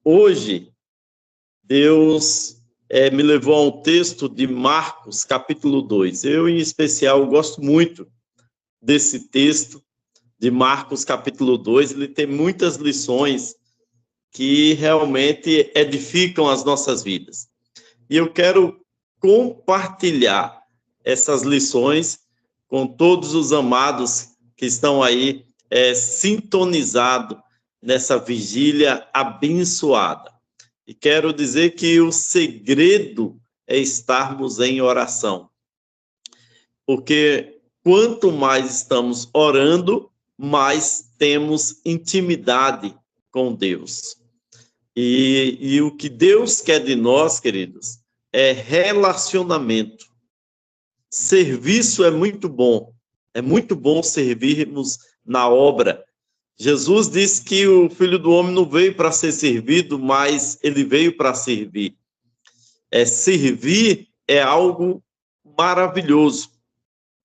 Hoje, Deus me levou a um texto de Marcos, capítulo 2. Eu, em especial, gosto muito desse texto de Marcos, capítulo 2. Ele tem muitas lições que realmente edificam as nossas vidas. E eu quero compartilhar essas lições com todos os amados que estão aí sintonizados nessa vigília abençoada. E quero dizer que o segredo é estarmos em oração. Porque quanto mais estamos orando, mais temos intimidade com Deus. E o que Deus quer de nós, queridos, é relacionamento. Serviço é muito bom servirmos na obra. Jesus disse que o Filho do Homem não veio para ser servido, mas ele veio para servir. Servir é algo maravilhoso.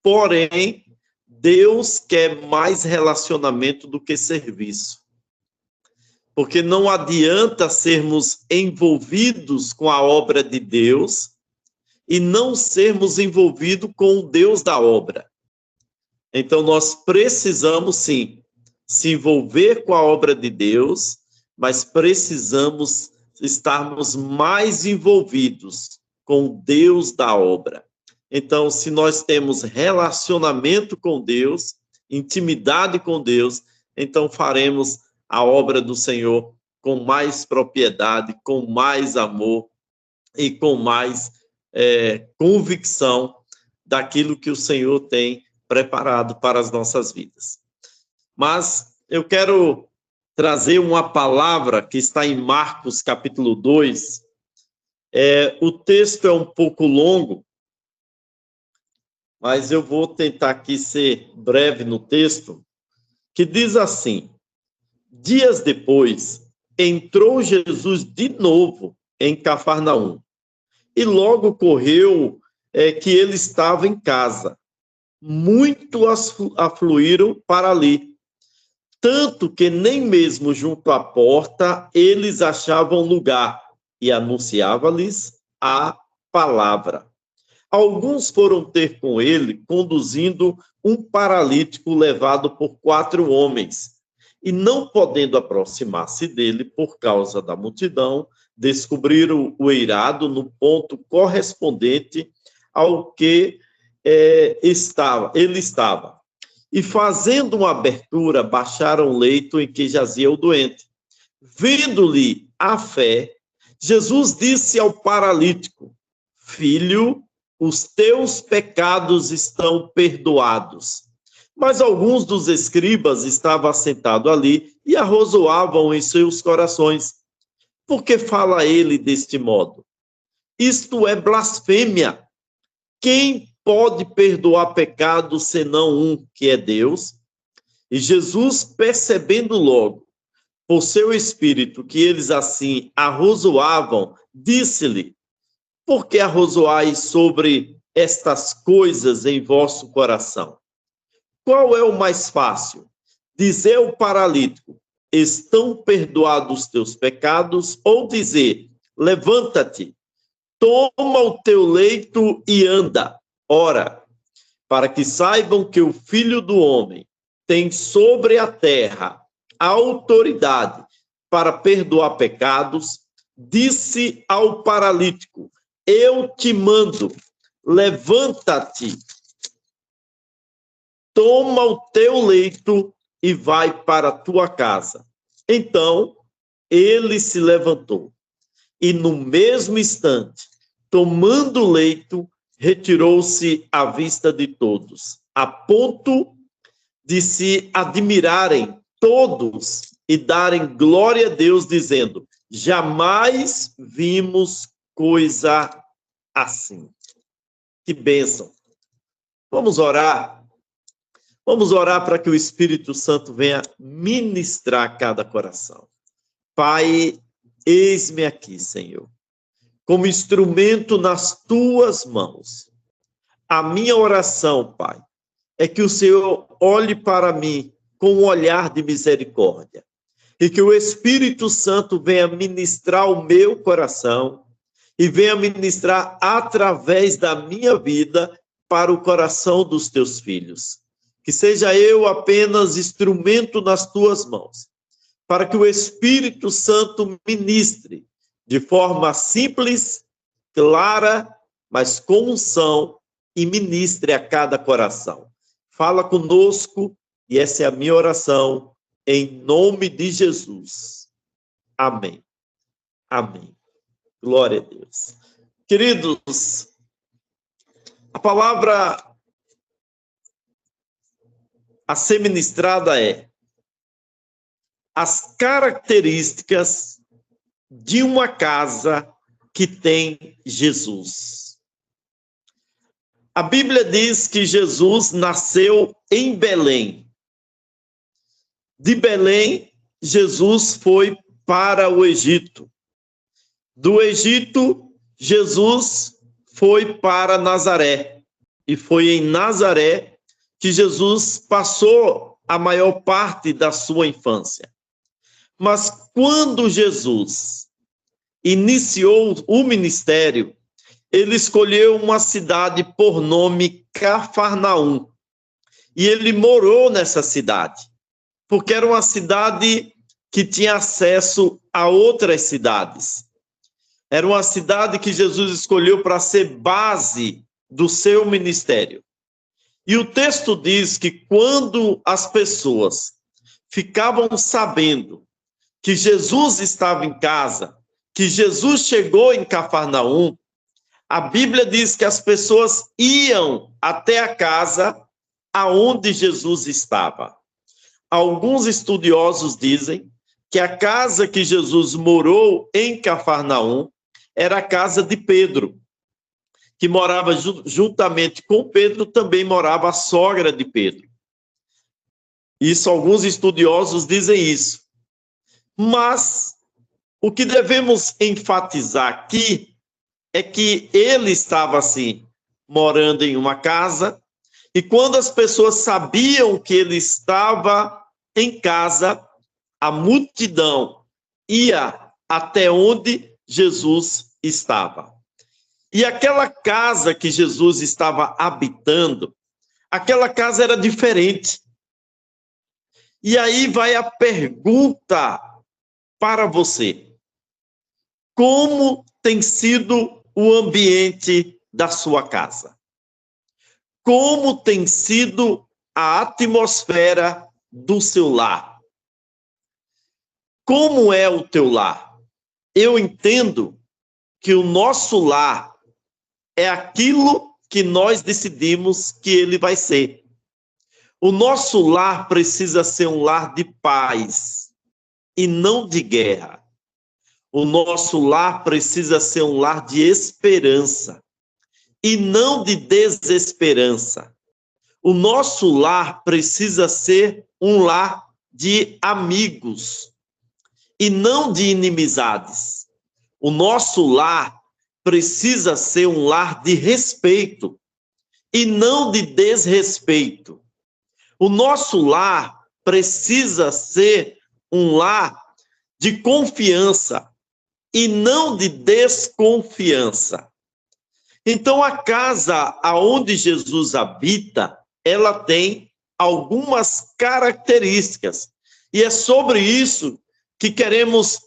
Porém, Deus quer mais relacionamento do que serviço. Porque não adianta sermos envolvidos com a obra de Deus e não sermos envolvidos com o Deus da obra. Então, nós precisamos, sim, se envolver com a obra de Deus, mas precisamos estarmos mais envolvidos com o Deus da obra. Então, se nós temos relacionamento com Deus, intimidade com Deus, então faremos a obra do Senhor com mais propriedade, com mais amor e com mais convicção daquilo que o Senhor tem preparado para as nossas vidas. Mas eu quero trazer uma palavra que está em Marcos, capítulo 2. O texto é um pouco longo, mas eu vou tentar aqui ser breve no texto, que diz assim: dias depois, entrou Jesus de novo em Cafarnaum, e logo correu que ele estava em casa. Muitos afluíram para ali, tanto que nem mesmo junto à porta eles achavam lugar, e anunciava-lhes a palavra. Alguns foram ter com ele, conduzindo um paralítico levado por 4 homens, e não podendo aproximar-se dele por causa da multidão, descobriram o eirado no ponto correspondente ao que ele estava. E fazendo uma abertura, baixaram o leito em que jazia o doente. Vendo-lhe a fé, Jesus disse ao paralítico: filho, os teus pecados estão perdoados. Mas alguns dos escribas estavam assentados ali e arrozoavam em seus corações: por que fala ele deste modo? Isto é blasfêmia. Quem pode perdoar pecados senão um, que é Deus? E Jesus, percebendo logo por seu espírito que eles assim arrozoavam, disse-lhe: por que arrozoais sobre estas coisas em vosso coração? Qual é o mais fácil? Dizer ao paralítico: estão perdoados os teus pecados, ou dizer: levanta-te, toma o teu leito e anda. Ora, para que saibam que o Filho do Homem tem sobre a terra a autoridade para perdoar pecados, disse ao paralítico: eu te mando, levanta-te, toma o teu leito e vai para a tua casa. Então, ele se levantou e, no mesmo instante, tomando o leito, retirou-se à vista de todos, a ponto de se admirarem todos e darem glória a Deus, dizendo: jamais vimos coisa assim. Que bênção. Vamos orar. Vamos orar para que o Espírito Santo venha ministrar a cada coração. Pai, eis-me aqui, Senhor, como instrumento nas tuas mãos. A minha oração, Pai, é que o Senhor olhe para mim com um olhar de misericórdia e que o Espírito Santo venha ministrar o meu coração e venha ministrar através da minha vida para o coração dos teus filhos. Que seja eu apenas instrumento nas tuas mãos, para que o Espírito Santo ministre de forma simples, clara, mas com unção, e ministre a cada coração. Fala conosco, e essa é a minha oração, em nome de Jesus. Amém. Amém. Glória a Deus. Queridos, a palavra a ser ministrada é as características de uma casa que tem Jesus. A Bíblia diz que Jesus nasceu em Belém. De Belém, Jesus foi para o Egito. Do Egito, Jesus foi para Nazaré. E foi em Nazaré que Jesus passou a maior parte da sua infância. Mas quando Jesus iniciou o ministério, ele escolheu uma cidade por nome Cafarnaum. E ele morou nessa cidade, porque era uma cidade que tinha acesso a outras cidades. Era uma cidade que Jesus escolheu para ser base do seu ministério. E o texto diz que quando as pessoas ficavam sabendo que Jesus estava em casa, que Jesus chegou em Cafarnaum, a Bíblia diz que as pessoas iam até a casa aonde Jesus estava. Alguns estudiosos dizem que a casa que Jesus morou em Cafarnaum era a casa de Pedro, que morava juntamente com Pedro, também morava a sogra de Pedro. Isso, alguns estudiosos dizem isso. Mas o que devemos enfatizar aqui é que ele estava assim, morando em uma casa, e quando as pessoas sabiam que ele estava em casa, a multidão ia até onde Jesus estava. E aquela casa que Jesus estava habitando, aquela casa era diferente. E aí vai a pergunta para você: como tem sido o ambiente da sua casa? Como tem sido a atmosfera do seu lar? Como é o teu lar? Eu entendo que o nosso lar é aquilo que nós decidimos que ele vai ser. O nosso lar precisa ser um lar de paz e não de guerra. O nosso lar precisa ser um lar de esperança e não de desesperança. O nosso lar precisa ser um lar de amigos e não de inimizades. O nosso lar precisa ser um lar de respeito e não de desrespeito. O nosso lar precisa ser um lar de confiança e não de desconfiança. Então, a casa aonde Jesus habita, ela tem algumas características. E é sobre isso que queremos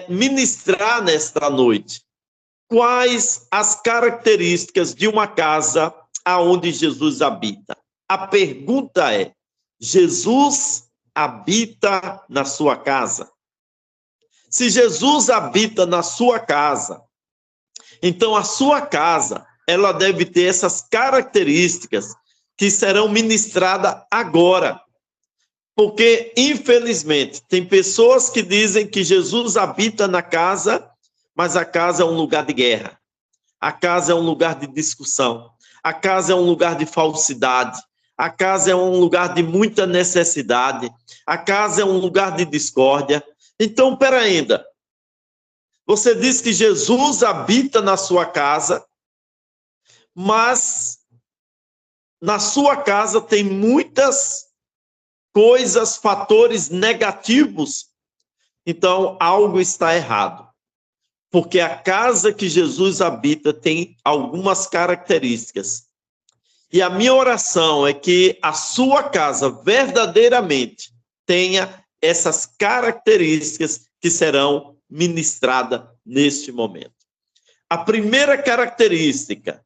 ministrar nesta noite. Quais as características de uma casa aonde Jesus habita? A pergunta é: Jesus habita na sua casa? Se Jesus habita na sua casa, então a sua casa, ela deve ter essas características que serão ministradas agora. Porque, infelizmente, tem pessoas que dizem que Jesus habita na casa, mas a casa é um lugar de guerra. A casa é um lugar de discussão. A casa é um lugar de falsidade. A casa é um lugar de muita necessidade. A casa é um lugar de discórdia. Então, pera ainda. Você diz que Jesus habita na sua casa, mas na sua casa tem muitas coisas, fatores negativos então algo está errado. Porque a casa que Jesus habita tem algumas características. E a minha oração é que a sua casa verdadeiramente tenha essas características que serão ministradas neste momento. A primeira característica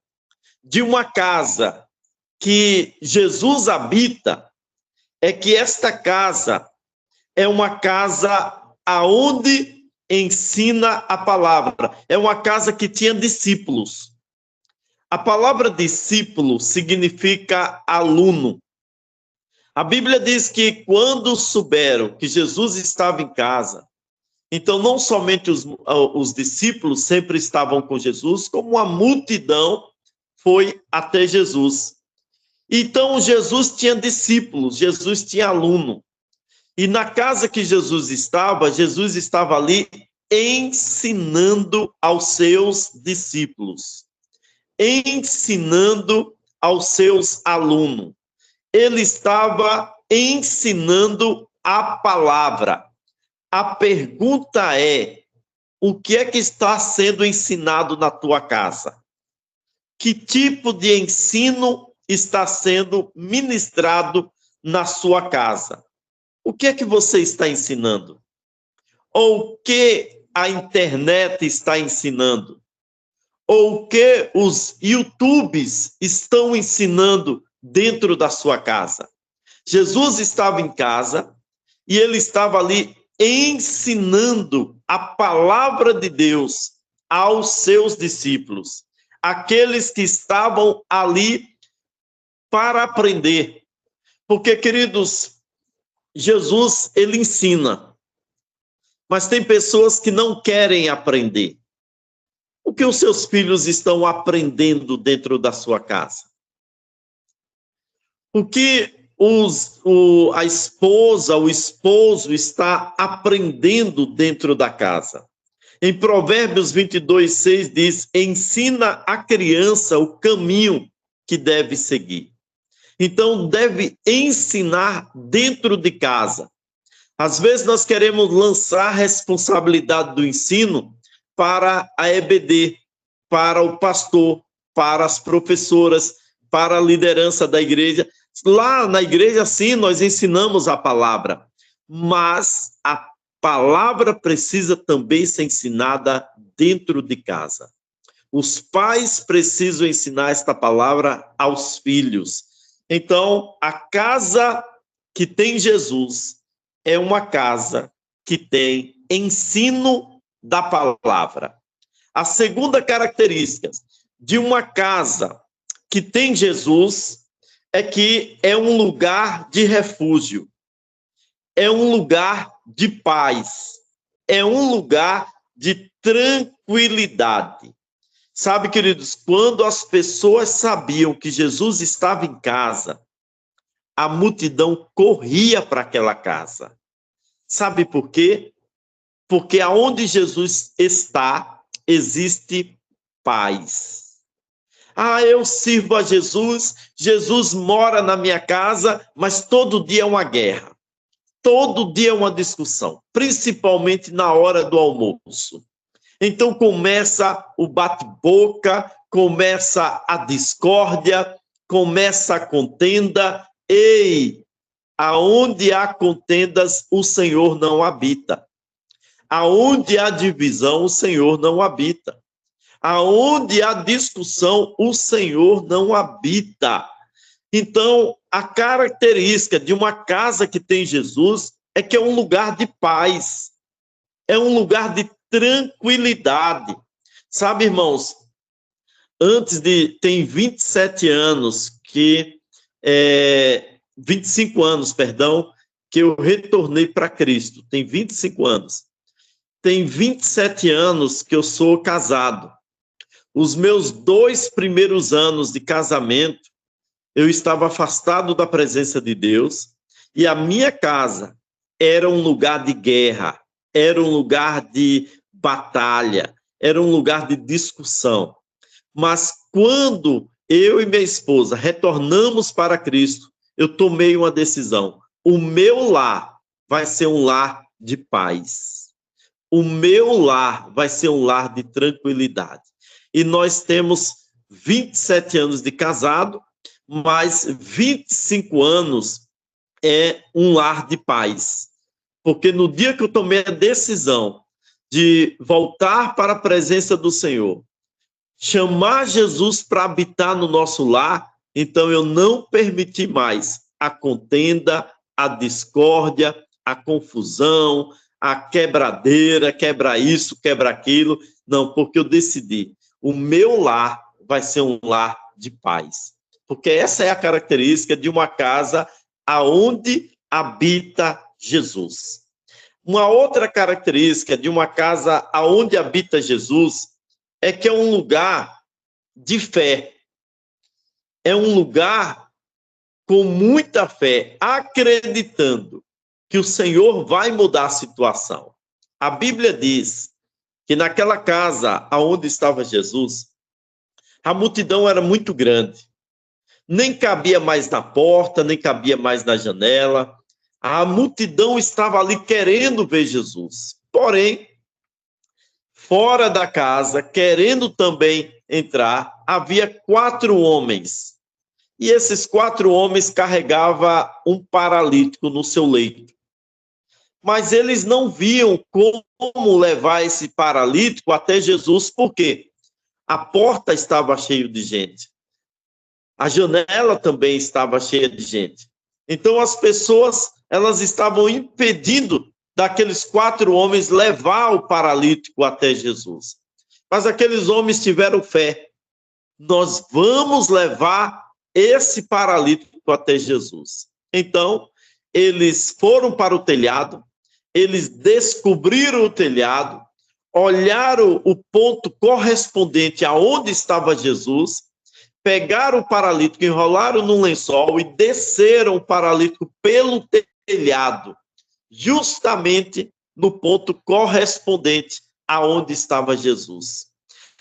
de uma casa que Jesus habita é que esta casa é uma casa aonde ensina a palavra. É uma casa que tinha discípulos. A palavra discípulo significa aluno. A Bíblia diz que quando souberam que Jesus estava em casa, então não somente os discípulos sempre estavam com Jesus, como a multidão foi até Jesus. Então Jesus tinha discípulos, Jesus tinha aluno. E na casa que Jesus estava ali ensinando aos seus discípulos, ensinando aos seus alunos. Ele estava ensinando a palavra. A pergunta é: o que é que está sendo ensinado na tua casa? Que tipo de ensino está sendo ministrado na sua casa? O que é que você está ensinando? Ou o que a internet está ensinando? Ou o que os YouTubes estão ensinando dentro da sua casa? Jesus estava em casa e ele estava ali ensinando a palavra de Deus aos seus discípulos, aqueles que estavam ali para aprender. Porque, queridos, Jesus, ele ensina, mas tem pessoas que não querem aprender. O que os seus filhos estão aprendendo dentro da sua casa? O que a esposa, o esposo está aprendendo dentro da casa? Em Provérbios 22:6 diz: ensina a criança o caminho que deve seguir. Então, deve ensinar dentro de casa. Às vezes, nós queremos lançar a responsabilidade do ensino para a EBD, para o pastor, para as professoras, para a liderança da igreja. Lá na igreja, sim, nós ensinamos a palavra, mas a palavra precisa também ser ensinada dentro de casa. Os pais precisam ensinar esta palavra aos filhos. Então, a casa que tem Jesus é uma casa que tem ensino da palavra. A segunda característica de uma casa que tem Jesus é que é um lugar de refúgio, é um lugar de paz, é um lugar de tranquilidade. Sabe, queridos, quando as pessoas sabiam que Jesus estava em casa, a multidão corria para aquela casa. Sabe por quê? Porque aonde Jesus está, existe paz. Ah, eu sirvo a Jesus, Jesus mora na minha casa, mas todo dia é uma guerra. Todo dia é uma discussão, principalmente na hora do almoço. Então começa o bate-boca, começa a discórdia, começa a contenda. Ei, aonde há contendas, o Senhor não habita. Aonde há divisão, o Senhor não habita. Aonde há discussão, o Senhor não habita. Então, a característica de uma casa que tem Jesus é que é um lugar de paz, é um lugar de tranquilidade. Sabe, irmãos, tem 27 anos 25 anos, perdão, que eu retornei para Cristo. Tem 25 anos. Tem 27 anos que eu sou casado. Os meus 2 primeiros anos de casamento, eu estava afastado da presença de Deus e a minha casa era um lugar de guerra, era um lugar de batalha, era um lugar de discussão. Mas quando eu e minha esposa retornamos para Cristo, eu tomei uma decisão. O meu lar vai ser um lar de paz. o meu lar vai ser um lar de tranquilidade. E nós temos 27 anos de casado, mas 25 anos é um lar de paz. Porque no dia que eu tomei a decisão de voltar para a presença do Senhor, chamar Jesus para habitar no nosso lar, então eu não permiti mais a contenda, a discórdia, a confusão, a quebradeira, quebra isso, quebra aquilo. Não, porque eu decidi, o meu lar vai ser um lar de paz. Porque essa é a característica de uma casa aonde habita Jesus. Uma outra característica de uma casa aonde habita Jesus é que é um lugar de fé. É um lugar com muita fé, acreditando que o Senhor vai mudar a situação. A Bíblia diz que naquela casa aonde estava Jesus, a multidão era muito grande. Nem cabia mais na porta, nem cabia mais na janela. A multidão estava ali querendo ver Jesus. Porém, fora da casa, querendo também entrar, havia 4 homens. E esses 4 homens carregavam um paralítico no seu leito. Mas eles não viam como levar esse paralítico até Jesus, porque a porta estava cheia de gente. A janela também estava cheia de gente. Então as pessoas, elas estavam impedindo daqueles 4 homens levar o paralítico até Jesus. Mas aqueles homens tiveram fé. Nós vamos levar esse paralítico até Jesus. Então, eles foram para o telhado, eles descobriram o telhado, olharam o ponto correspondente aonde estava Jesus, pegaram o paralítico, enrolaram num lençol e desceram o paralítico pelo telhado, justamente no ponto correspondente aonde estava Jesus.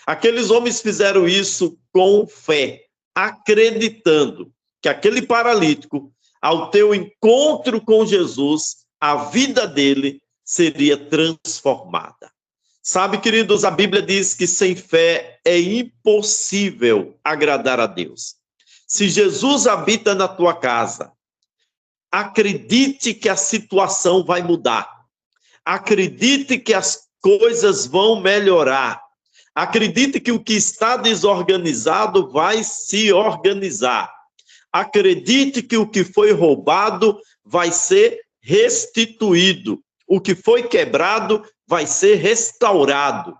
Aqueles homens fizeram isso com fé, acreditando que aquele paralítico, ao ter o encontro com Jesus, a vida dele seria transformada. Sabe, queridos, a Bíblia diz que sem fé é impossível agradar a Deus. Se Jesus habita na tua casa, acredite que a situação vai mudar. Acredite que as coisas vão melhorar. Acredite que o que está desorganizado vai se organizar. Acredite que o que foi roubado vai ser restituído. O que foi quebrado vai ser restaurado.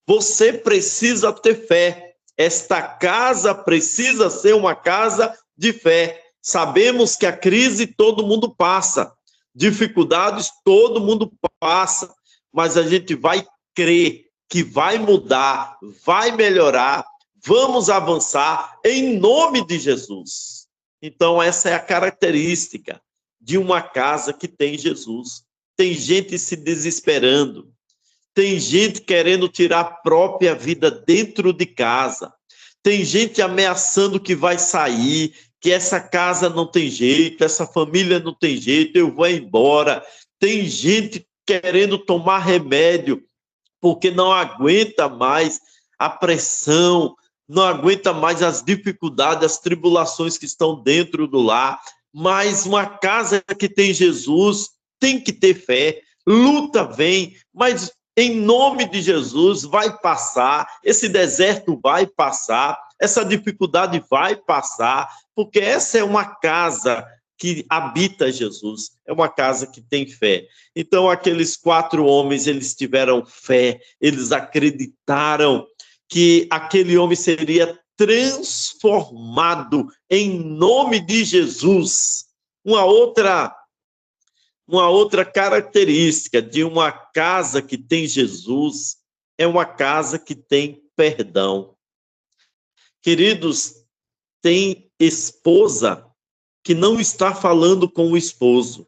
Você precisa ter fé. Esta casa precisa ser uma casa de fé. Sabemos que a crise todo mundo passa. Dificuldades todo mundo passa. Mas a gente vai crer que vai mudar, vai melhorar, vamos avançar em nome de Jesus. Então, essa é a característica de uma casa que tem Jesus. Tem gente se desesperando, tem gente querendo tirar a própria vida dentro de casa, tem gente ameaçando que vai sair, que essa casa não tem jeito, essa família não tem jeito, eu vou embora. Tem gente querendo tomar remédio, porque não aguenta mais a pressão, não aguenta mais as dificuldades, as tribulações que estão dentro do lar. Mas uma casa que tem Jesus tem que ter fé, luta vem, mas em nome de Jesus vai passar, esse deserto vai passar, essa dificuldade vai passar, porque essa é uma casa que habita Jesus, é uma casa que tem fé. Então, aqueles 4 homens, eles tiveram fé, eles acreditaram que aquele homem seria transformado em nome de Jesus. Uma outra característica de uma casa que tem Jesus é uma casa que tem perdão. Queridos, tem esposa que não está falando com o esposo.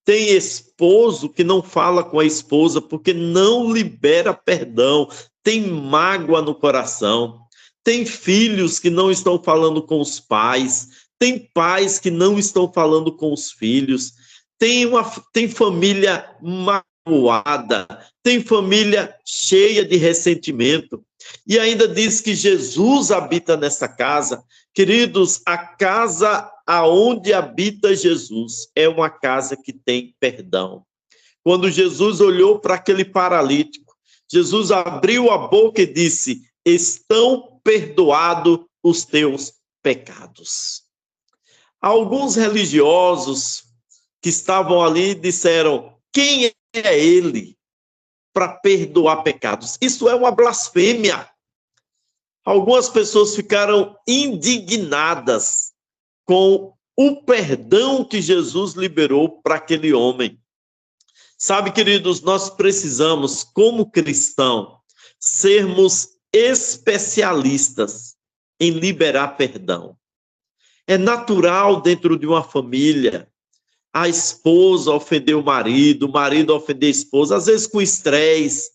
Tem esposo que não fala com a esposa porque não libera perdão, tem mágoa no coração. Tem filhos que não estão falando com os pais, tem pais que não estão falando com os filhos. Tem família magoada, tem família cheia de ressentimento. E ainda diz que Jesus habita nessa casa. Queridos, a casa aonde habita Jesus é uma casa que tem perdão. Quando Jesus olhou para aquele paralítico, Jesus abriu a boca e disse: estão perdoados os teus pecados. Alguns religiosos que estavam ali disseram: quem é ele para perdoar pecados? Isso é uma blasfêmia. Algumas pessoas ficaram indignadas com o perdão que Jesus liberou para aquele homem. Sabe, queridos, nós precisamos, como cristão, sermos especialistas em liberar perdão. É natural dentro de uma família a esposa ofender o marido ofender a esposa, às vezes com estresse,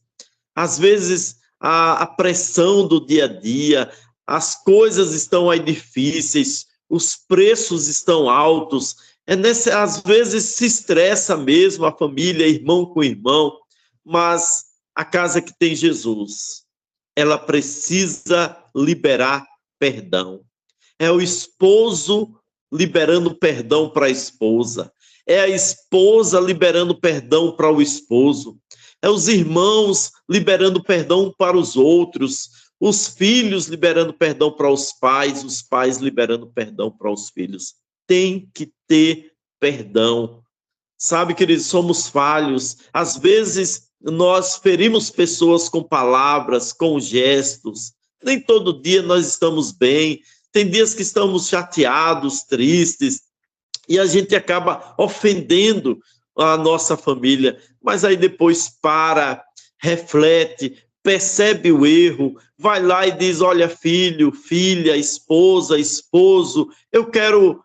às vezes a pressão do dia a dia, as coisas estão aí difíceis, os preços estão altos, às vezes se estressa mesmo a família, irmão com irmão, mas a casa que tem Jesus, ela precisa liberar perdão. É o esposo liberando perdão para a esposa, é a esposa liberando perdão para o esposo, é os irmãos liberando perdão para os outros, os filhos liberando perdão para os pais liberando perdão para os filhos. Tem que ter perdão. Sabe, queridos, somos falhos. Às vezes, nós ferimos pessoas com palavras, com gestos. Nem todo dia nós estamos bem. Tem dias que estamos chateados, tristes, e a gente acaba ofendendo a nossa família. Mas aí depois para, reflete, percebe o erro, vai lá e diz: olha, filho, filha, esposa, esposo, eu quero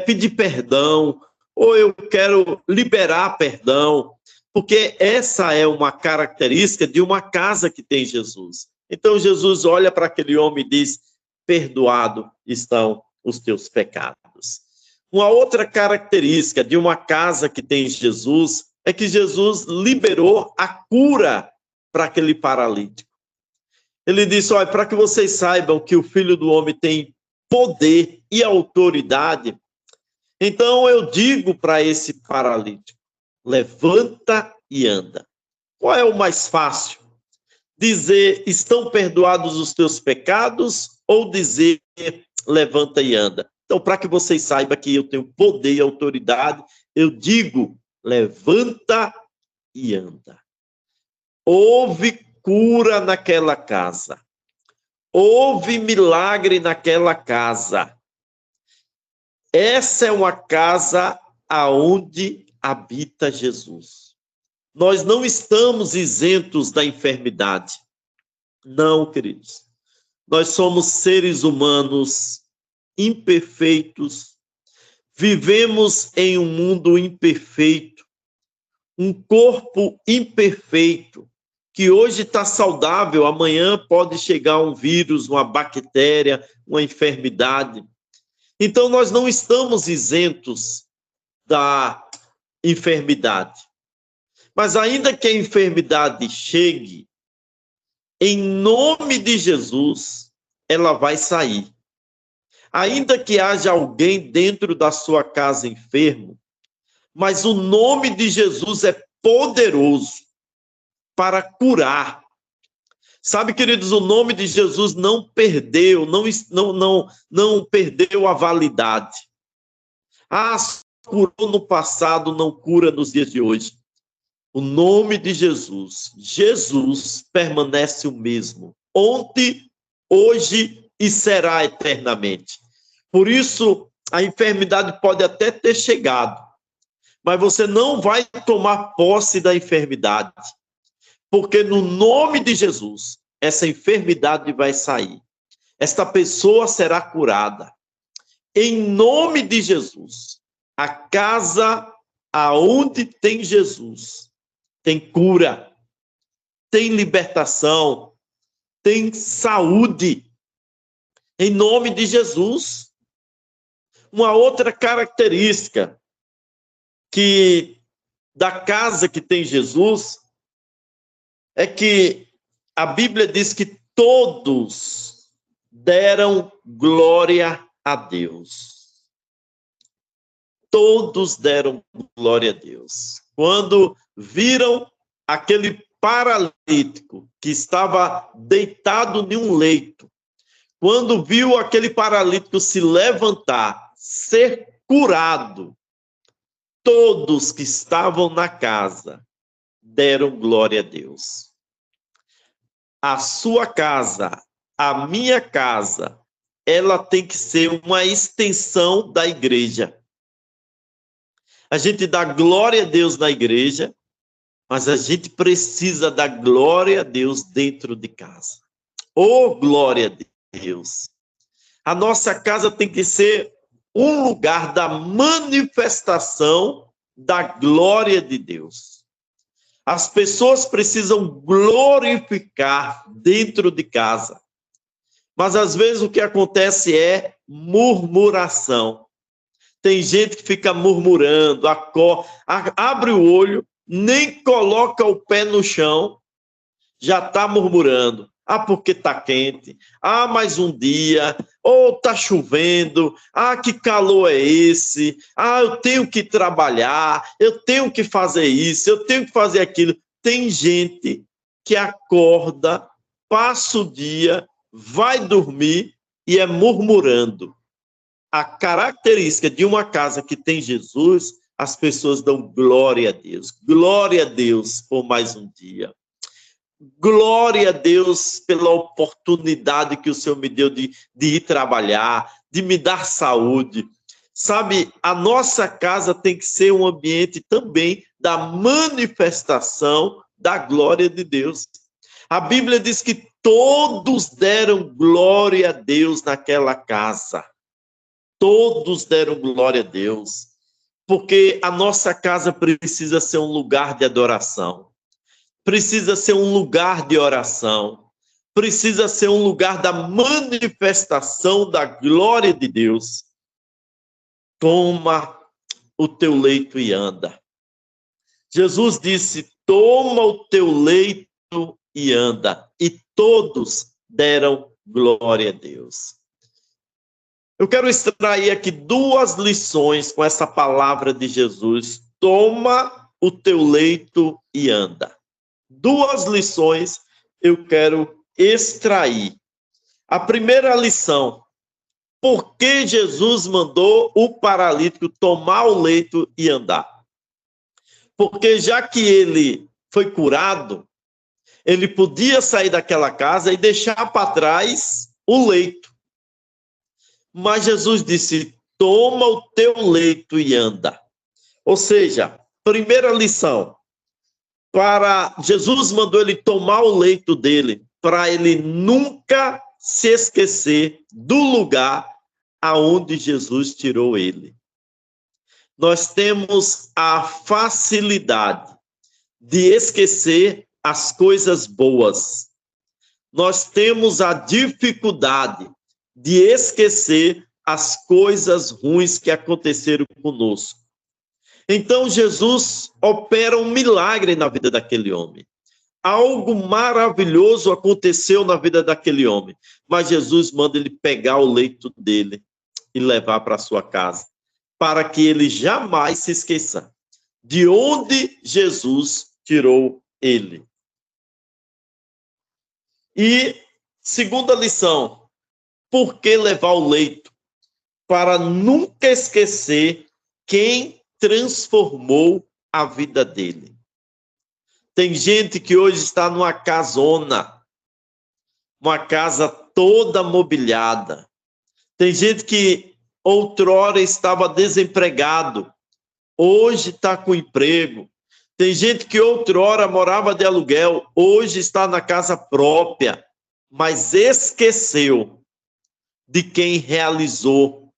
pedir perdão, ou eu quero liberar perdão, porque essa é uma característica de uma casa que tem Jesus. Então Jesus olha para aquele homem e diz: perdoado estão os teus pecados. Uma outra característica de uma casa que tem Jesus é que Jesus liberou a cura para aquele paralítico. Ele disse: olha, para que vocês saibam que o Filho do Homem tem poder e autoridade, então eu digo para esse paralítico: levanta e anda. Qual é o mais fácil? Dizer: estão perdoados os teus pecados, ou dizer: levanta e anda? Então, para que vocês saibam que eu tenho poder e autoridade, eu digo: levanta e anda. Houve cura naquela casa. Houve milagre naquela casa. Essa é uma casa aonde habita Jesus. Nós não estamos isentos da enfermidade. Não, queridos. Nós somos seres humanos imperfeitos. Vivemos em um mundo imperfeito. Um corpo imperfeito, que hoje está saudável, amanhã pode chegar um vírus, uma bactéria, uma enfermidade. Então, nós não estamos isentos da enfermidade. Mas ainda que a enfermidade chegue, em nome de Jesus, ela vai sair. Ainda que haja alguém dentro da sua casa enfermo, mas o nome de Jesus é poderoso para curar. Sabe, queridos, o nome de Jesus não perdeu, não perdeu a validade. Ah, curou no passado, não cura nos dias de hoje. O nome de Jesus, Jesus permanece o mesmo, ontem, hoje e será eternamente. Por isso, a enfermidade pode até ter chegado, mas você não vai tomar posse da enfermidade, porque no nome de Jesus, essa enfermidade vai sair. Esta pessoa será curada. Em nome de Jesus, a casa aonde tem Jesus, tem cura, tem libertação, tem saúde. Em nome de Jesus. Uma outra característica que da casa que tem Jesus é que a Bíblia diz que todos deram glória a Deus. Todos deram glória a Deus. Quando viram aquele paralítico que estava deitado em um leito, quando viu aquele paralítico se levantar, ser curado, todos que estavam na casa deram glória a Deus. A sua casa, a minha casa, ela tem que ser uma extensão da igreja. A gente dá glória a Deus na igreja, mas a gente precisa dar glória a Deus dentro de casa. Oh, glória a Deus! A nossa casa tem que ser um lugar da manifestação da glória de Deus. As pessoas precisam glorificar dentro de casa. Mas às vezes o que acontece é murmuração. Tem gente que fica murmurando, abre o olho, nem coloca o pé no chão, já está murmurando. Ah, porque está quente. Ah, mais um dia. Ou está chovendo. Ah, que calor é esse? Ah, eu tenho que trabalhar. Eu tenho que fazer isso. Eu tenho que fazer aquilo. Tem gente que acorda, passa o dia, vai dormir e é murmurando. A característica de uma casa que tem Jesus, as pessoas dão glória a Deus. Glória a Deus por mais um dia. Glória a Deus pela oportunidade que o Senhor me deu de ir trabalhar, de me dar saúde. Sabe, a nossa casa tem que ser um ambiente também da manifestação da glória de Deus. A Bíblia diz que todos deram glória a Deus naquela casa. Todos deram glória a Deus. Porque a nossa casa precisa ser um lugar de adoração. Precisa ser um lugar de oração, precisa ser um lugar da manifestação da glória de Deus. Toma o teu leito e anda. Jesus disse, toma o teu leito e anda. E todos deram glória a Deus. Eu quero extrair aqui duas lições com essa palavra de Jesus. Toma o teu leito e anda. Duas lições eu quero extrair. A primeira lição, por que Jesus mandou o paralítico tomar o leito e andar? Porque já que ele foi curado, ele podia sair daquela casa e deixar para trás o leito. Mas Jesus disse, toma o teu leito e anda. Ou seja, primeira lição, Jesus mandou ele tomar o leito dele, para ele nunca se esquecer do lugar aonde Jesus tirou ele. Nós temos a facilidade de esquecer as coisas boas. Nós temos a dificuldade de esquecer as coisas ruins que aconteceram conosco. Então, Jesus opera um milagre na vida daquele homem. Algo maravilhoso aconteceu na vida daquele homem. Mas Jesus manda ele pegar o leito dele e levar para sua casa, para que ele jamais se esqueça de onde Jesus tirou ele. E, segunda lição, por que levar o leito? Para nunca esquecer quem transformou a vida dele. Tem gente que hoje está numa casona, uma casa toda mobiliada. Tem gente que outrora estava desempregado, hoje está com emprego. Tem gente que outrora morava de aluguel, hoje está na casa própria, mas esqueceu de quem realizou,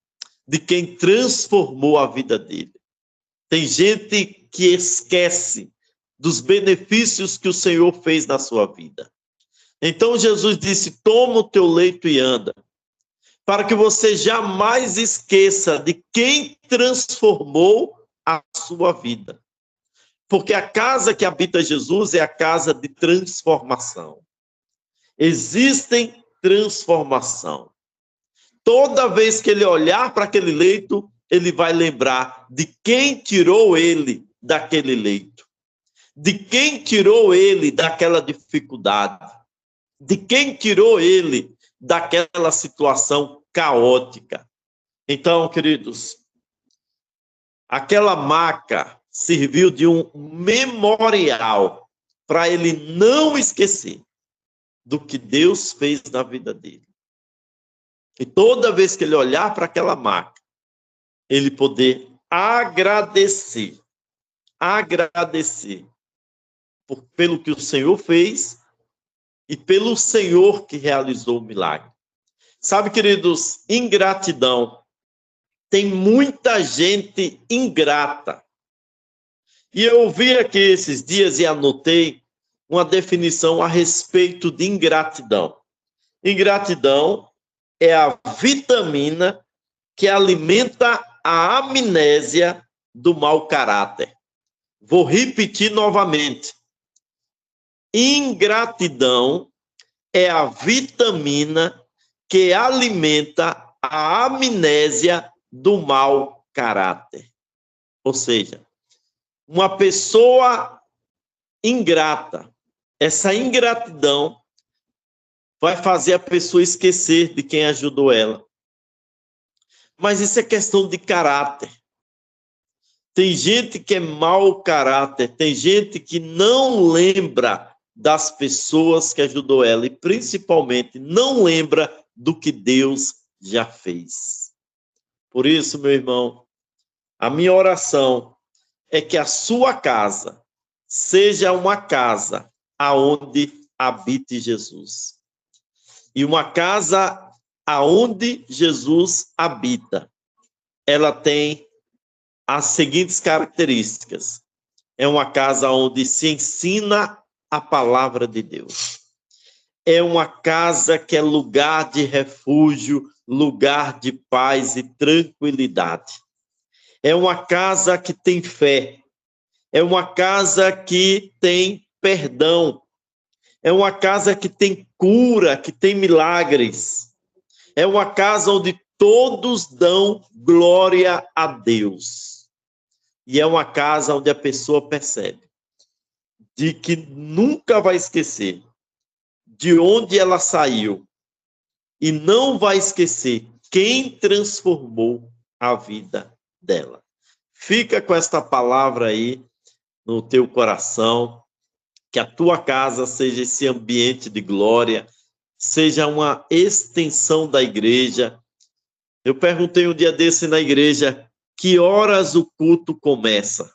de quem transformou a vida dele. Tem gente que esquece dos benefícios que o Senhor fez na sua vida. Então Jesus disse, toma o teu leito e anda, para que você jamais esqueça de quem transformou a sua vida. Porque a casa que habita Jesus é a casa de transformação. Existem transformação. Toda vez que ele olhar para aquele leito, ele vai lembrar de quem tirou ele daquele leito, de quem tirou ele daquela dificuldade, de quem tirou ele daquela situação caótica. Então, queridos, aquela maca serviu de um memorial para ele não esquecer do que Deus fez na vida dele. E toda vez que ele olhar para aquela maca, ele poder agradecer pelo que o Senhor fez e pelo Senhor que realizou o milagre. Sabe, queridos, ingratidão. Tem muita gente ingrata. E eu ouvi aqui esses dias e anotei uma definição a respeito de ingratidão. Ingratidão é a vitamina que alimenta a amnésia do mau caráter. Vou repetir novamente. Ingratidão é a vitamina que alimenta a amnésia do mau caráter. Ou seja, uma pessoa ingrata, essa ingratidão vai fazer a pessoa esquecer de quem ajudou ela. Mas isso é questão de caráter. Tem gente que é mau caráter, tem gente que não lembra das pessoas que ajudou ela e principalmente não lembra do que Deus já fez. Por isso, meu irmão, a minha oração é que a sua casa seja uma casa aonde habite Jesus. E uma casa aonde Jesus habita, ela tem as seguintes características. É uma casa onde se ensina a palavra de Deus. É uma casa que é lugar de refúgio, lugar de paz e tranquilidade. É uma casa que tem fé. É uma casa que tem perdão. É uma casa que tem cura, que tem milagres. É uma casa onde todos dão glória a Deus. E é uma casa onde a pessoa percebe de que nunca vai esquecer de onde ela saiu e não vai esquecer quem transformou a vida dela. Fica com esta palavra aí no teu coração, que a tua casa seja esse ambiente de glória, seja uma extensão da igreja. Eu perguntei um dia desse na igreja, que horas o culto começa?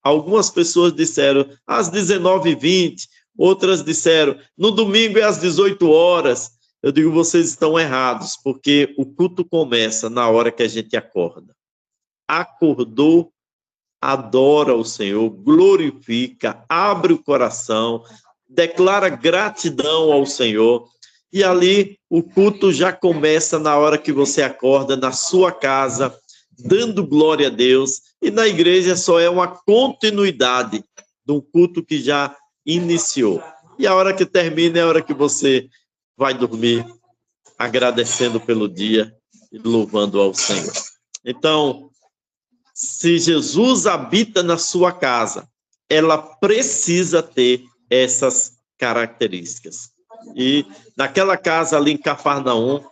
Algumas pessoas disseram às 19h20, outras disseram no domingo é às 18 horas. Eu digo, vocês estão errados, porque o culto começa na hora que a gente acorda. Acordou, adora o Senhor, glorifica, abre o coração, declara gratidão ao Senhor. E ali o culto já começa na hora que você acorda, na sua casa, dando glória a Deus. E na igreja só é uma continuidade de um culto que já iniciou. E a hora que termina é a hora que você vai dormir, agradecendo pelo dia e louvando ao Senhor. Então, se Jesus habita na sua casa, ela precisa ter essas características. E naquela casa ali em Cafarnaum,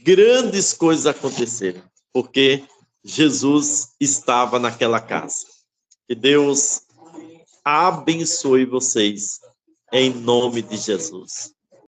grandes coisas aconteceram, porque Jesus estava naquela casa. Que Deus abençoe vocês, em nome de Jesus.